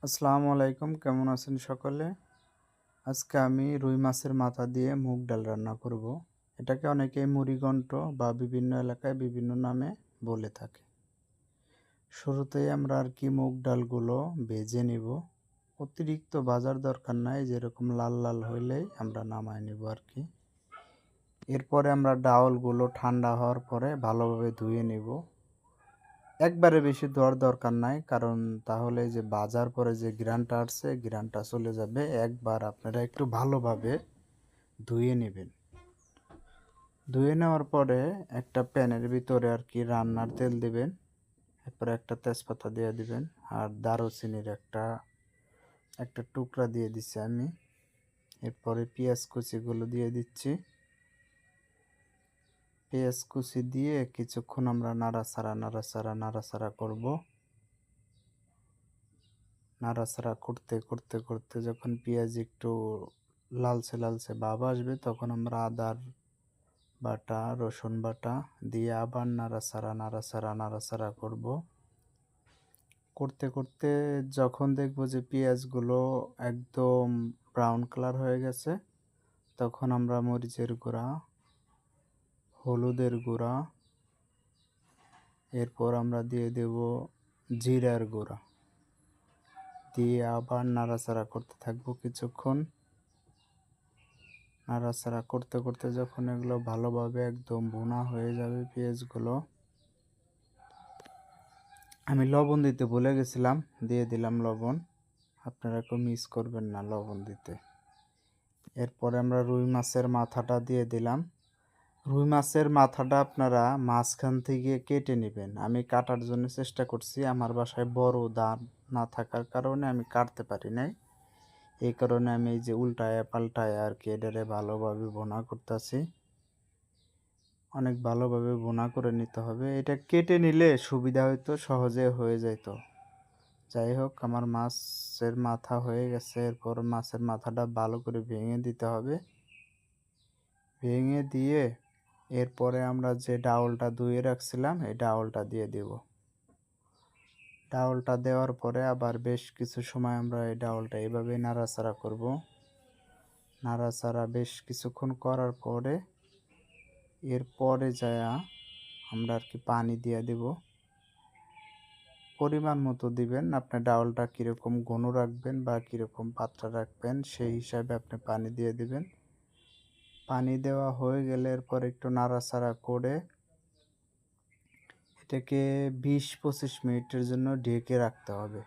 আসসালামু আলাইকুম, কেমন আছেন সকলে? আজকে আমি রুই মাছের মাথা দিয়ে মুগ ডাল রান্না করব। এটাকে অনেকে মুড়িঘন্ট বা বিভিন্ন এলাকায় বিভিন্ন নামে বলে থাকে। শুরুতেই আমরা মুগ ডালগুলো ভেজে নিব। অতিরিক্ত ভাজার দরকার নাই, যেরকম লাল লাল হইলেই আমরা নামায় নিব। এরপরে আমরা ডাউলগুলো ঠান্ডা হওয়ার পরে ভালোভাবে ধুয়ে নিব। একবারে বেশি ধোয়ার দরকার নাই, কারণ তাহলে যে ভাজার পরে যে ঘ্রাণটা আসছে ঘ্রাণটা চলে যাবে। একবার আপনারা একটু ভালোভাবে ধুয়ে নেবেন। ধুয়ে নেওয়ার পরে একটা প্যানের ভিতরে রান্নার তেল দিবেন। এরপরে একটা তেজপাতা দিয়ে দিবেন, আর দারুচিনির একটা একটা টুকরা দিয়ে দিচ্ছি আমি। এরপরে পেঁয়াজ কুচিগুলো দিয়ে দিচ্ছি। পেঁয়াজ কুচি দিয়ে কিছুক্ষণ আমরা নাড়াচাড়া করব। নাড়াচাড়া করতে করতে করতে যখন পেঁয়াজ একটু লালচে লালচে ভাব আসবে, তখন আমরা আদার বাটা, রসুন বাটা দিয়ে আবার নাড়াচাড়া করব। করতে করতে যখন দেখব যে পেঁয়াজগুলো একদম ব্রাউন কালার হয়ে গেছে, তখন আমরা মরিচের গুঁড়া, হলুদের গুঁড়া, এরপর আমরা দিয়ে দেব জিরার গুঁড়া, দিয়ে আবার নাড়াচাড়া করতে থাকবো কিছুক্ষণ। নাড়াচাড়া করতে করতে যখন এগুলো ভালোভাবে একদম ভুনা হয়ে যাবে পেঁয়াজগুলো, আমি লবণ দিতে ভুলে গেছিলাম, দিয়ে দিলাম লবণ। আপনারা কেউ মিস করবেন না লবণ দিতে। এরপরে আমরা রুই মাছের মাথাটা দিয়ে দিলাম। রুই মাছের মাথাটা আপনারা মাঝখান থেকে কেটে নেবেন। আমি কাটার জন্য চেষ্টা করছি, আমার বাসায় বড় দাঁত না থাকার কারণে আমি কাটতে পারি নাই। এই কারণে আমি এই যে উল্টায় পাল্টায় এটারে ভালোভাবে ভুনা করতেছি। অনেক ভালোভাবে ভুনা করে নিতে হবে। এটা কেটে নিলে সুবিধা হতো, সহজে হয়ে যেত। যাই হোক, আমার মাছের মাথা হয়ে গেছে। এরপর মাছের মাথাটা ভালো করে ভেঙে দিতে হবে। ভেঙে দিয়ে এরপরে আমরা যে ডাউলটা ধুয়ে রাখছিলাম এই ডাউলটা দিয়ে দেব। ডাউলটা দেওয়ার পরে আবার বেশ কিছু সময় আমরা এই ডাউলটা এভাবে নাড়াচাড়া করব। নাড়াচাড়া বেশ কিছুক্ষণ করার পরে এরপরে যায়া আমরা পানি দিয়ে দেব। পরিমাণ মতো দিবেন। আপনি ডাউলটা কীরকম ঘন রাখবেন বা কীরকম পাতলা রাখবেন সেই হিসাবে আপনি পানি দিয়ে দিবেন। পানি দেওয়া হয়ে গেলে এরপর একটু নাড়াচাড়া করে এটাকে 20-25 মিনিটের জন্য ঢেকে রাখতে হবে।